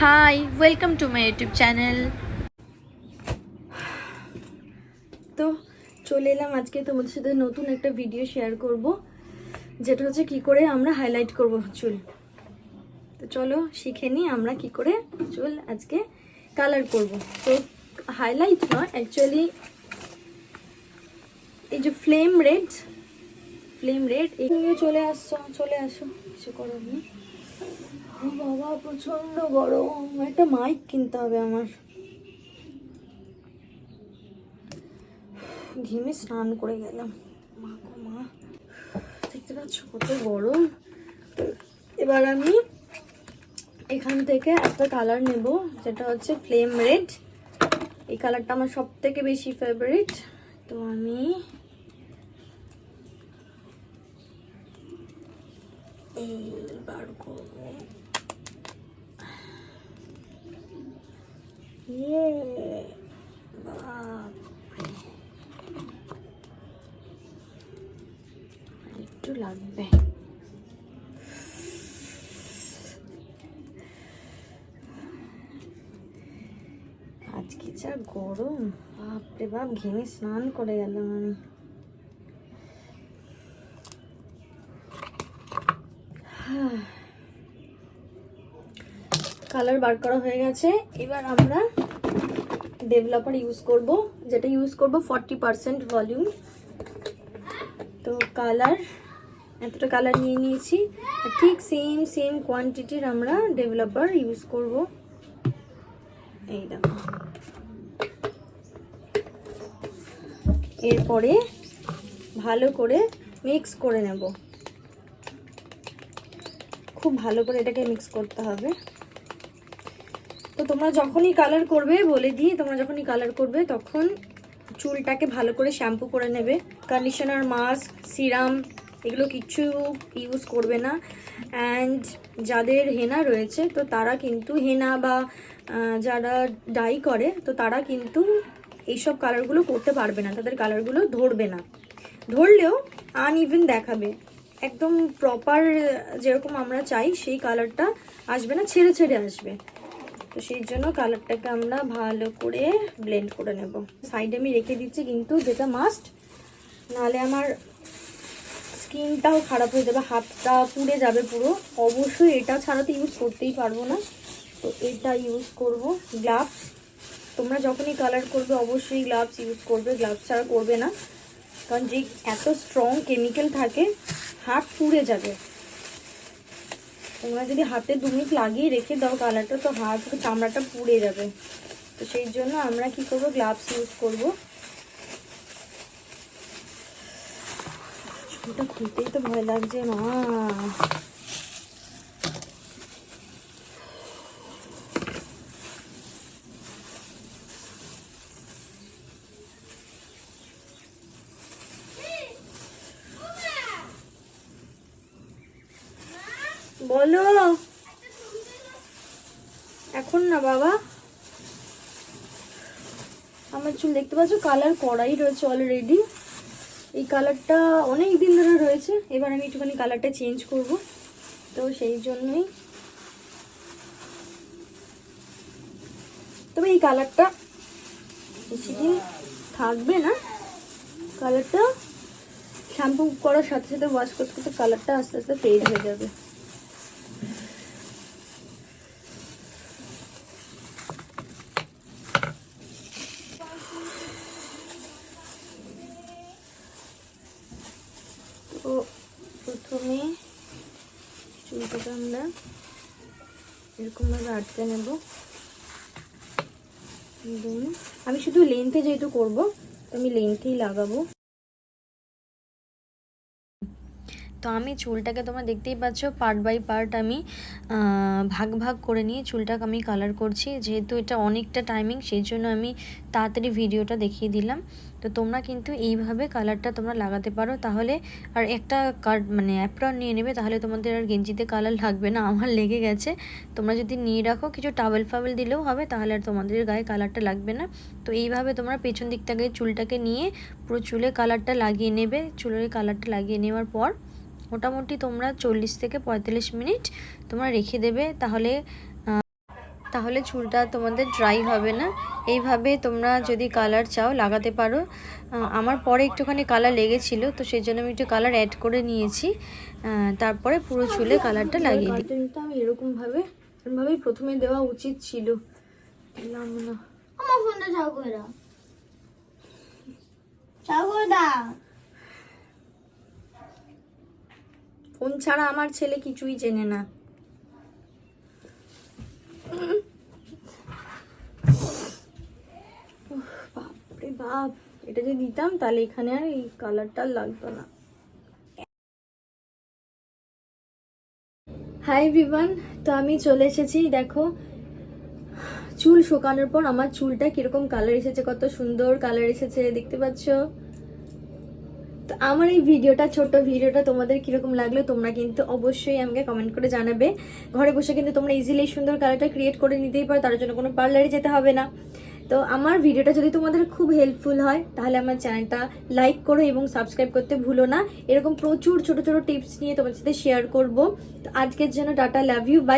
High, welcome to my YouTube channel. তো চলে এলাম আজকে তোমাদের সাথে নতুন একটা ভিডিও শেয়ার করব, যেটা হচ্ছে কি করে আমরা হাইলাইট করব চুল। তো চলো শিখে নিই আমরা কি করে চুল আজকে কালার করব। তো হাইলাইট নয়, অ্যাকচুয়ালি এই যে ফ্লেম রেড এই চলে আসো কিছু করার নেই। বাবা প্রচন্ড গরম, একটা মাইক কিনতে হবে আমার। ঘেমে স্নান করে গেলাম, মা গো মা, দেখতে পাচ্ছ কত গরম। এবার আমি এখান থেকে একটা কালার নেব, যেটা হচ্ছে ফ্লেম রেড। এই কালারটা আমার সব থেকে বেশি ফেভারিট। তো আমি এইবার করবো একটু লাগবে। আজকে যা গরম, বাপরে বাপ, ঘেমে স্নান করে গেলাম আমি। কালার বার করা হয়ে গেছে। এবার আমরা ডেভেলপার ইউজ করব, যেটা ইউজ করব 40% ভলিউম। তো কালার, এতটা কালার নিয়ে নিয়েছি, ঠিক সেম কোয়ান্টিটির আমরা ডেভেলপার ইউজ করব। এই দেখো, এরপরে ভালো করে মিক্স করে নেব। খুব ভালো করে এটাকে মিক্স করতে হবে। তো তোমরা যখনই কালার করবে, বলে দিই, তোমরা যখনই কালার করবে তখন চুলটাকে ভালো করে শ্যাম্পু করে নেবে। কন্ডিশনার, মাস্ক, সিরাম এগুলো কিচ্ছু ইউজ করবে না। অ্যান্ড যাদের হেনা রয়েছে, তো তারা কিন্তু হেনা বা যারা ডাই করে, তো তারা কিন্তু এইসব কালারগুলো করতে পারবে না, তাদের কালারগুলো ধরবে না। ধরলেও আনইভেন দেখাবে, একদম প্রপার যেরকম আমরা চাই সেই কালারটা আসবে না, ছেড়ে ছেড়ে আসবে। তো সেই জন্য কালারটাকে আমরা ভালো করে ব্লেন্ড করে নেব। সাইডে আমি রেখে দিচ্ছি কিন্তু, যেটা মাস্ট, নাহলে আমার স্কিনটাও খারাপ হয়ে যাবে, হাতটা পুড়ে যাবে পুরো। অবশ্যই এটা ছাড়া তো ইউজ করতেই পারবো না, তো এটা ইউজ করব। গ্লাভস, তোমরা যখনই কালার করবে অবশ্যই গ্লাভস ইউজ করবে, গ্লাভস ছাড়া করবে না, কারণ যে এত স্ট্রং কেমিক্যাল থাকে, হাত পুড়ে যাবে। তোমরা যদি হাতে 2 মিনিট লাগিয়ে রেখে দাও কালারটা, তো হাত চামড়াটা পুড়ে যাবে। তো সেই জন্য আমরা কি করব, গ্লাভস ইউজ করব। ওটা খুলতেই তো ভয় লাগছে মা। বলো, এখন না বাবা। আমার চুল দেখতে পাচ্ছ কালার করাই রয়েছে অলরেডি। এই কালারটা অনেক দিন ধরে রয়েছে, এবার আমি একটুখানি কালারটা চেঞ্জ করব। তো সেই জন্যই, তবে এই কালারটা বেশিদিন থাকবে না। কালারটা শ্যাম্পু করার সাথে সাথে, ওয়াশ করতে করতে কালারটা আস্তে আস্তে ফেড হয়ে যাবে। তো প্রথমে চুলটাকে আমরা এরকমভাবে আটকে নেব। আমি শুধু লেন্থে যেহেতু করব, তো আমি লেন্থেই লাগাবো। তো আমি চুলটাকে, তোমরা দেখতেই পাচ্ছ, পার্ট বাই পার্ট আমি ভাগ ভাগ করে নিয়ে চুলটাকে আমি কালার করছি। যেহেতু এটা অনেকটা টাইমিং, সেই জন্য আমি তাড়াতাড়ি ভিডিওটা দেখিয়ে দিলাম। তো তোমরা কিন্তু এইভাবে কালারটা তোমরা লাগাতে পারো, তাহলে আর একটা মানে অ্যাপ্রন নিয়ে নেবে, তাহলে তোমাদের আর গেঞ্জিতে কালার লাগবে না। আমার লেগে গেছে, তোমরা যদি নিয়ে রাখো, কিছু টাওয়েল ফাওয়েল দিলেও হবে, তাহলে আর তোমাদের গায়ে কালারটা লাগবে না। তো এইভাবে তোমরা পেছন দিক থেকে চুলটাকে নিয়ে পুরো চুলে কালারটা লাগিয়ে নেবে। চুলের কালারটা লাগিয়ে নেওয়ার পর মোটামুটি তোমরা 40 থেকে 45 মিনিট তোমরা রেখে দেবে। তাহলে তাহলে চুলটা তোমাদের ড্রাই হবে না। এইভাবে তোমরা যদি কালার চাও লাগাতে পারো। আমার পরে একটুখানি কালার লেগেছিলো, তো সেই জন্য আমি একটু কালার অ্যাড করে নিয়েছি। তারপরে পুরো চুলে কালারটা লাগিয়ে দিই। কাটিংটা আমি এরকমভাবেই প্রথমে দেওয়া উচিত ছিল। দিলাম না। আমার ফোনটা চাও করে দাও, চাও করে দাও। ফোন ছাড়া আমার ছেলে কিছুই চেনে না। বাপরে বাপ, এটা যদি দিতাম তাহলে এখানে আর এই কালারটা লাগতো না। হাই এভরিওয়ান, তো আমি চলে এসেছি। দেখো চুল শুকানোর পর আমার চুলটা কিরকম কালার এসেছে, কত সুন্দর কালার এসেছে দেখতে পাচ্ছ। তো আমার এই ছোট্ট ভিডিওটা তোমাদের কিরকম লাগলো তোমরা কিন্তু অবশ্যই আমাকে কমেন্ট করে জানাবে। ঘরে বসে কিন্তু তোমরা ইজিলি সুন্দর কালারটা ক্রিয়েট করে নিতেই পারো, তার জন্য কোনো পার্লারে যেতে হবে না। তো আমার ভিডিওটা যদি তোমাদের খুব হেল্পফুল হয় তাহলে আমার চ্যানেলটা লাইক করো এবং সাবস্ক্রাইব করতে ভুলো না। এরকম প্রচুর ছোট ছোট টিপস নিয়ে তোমাদের সাথে শেয়ার করবো। তো আজকের জন্য টাটা, লাভ ইউ, বাই।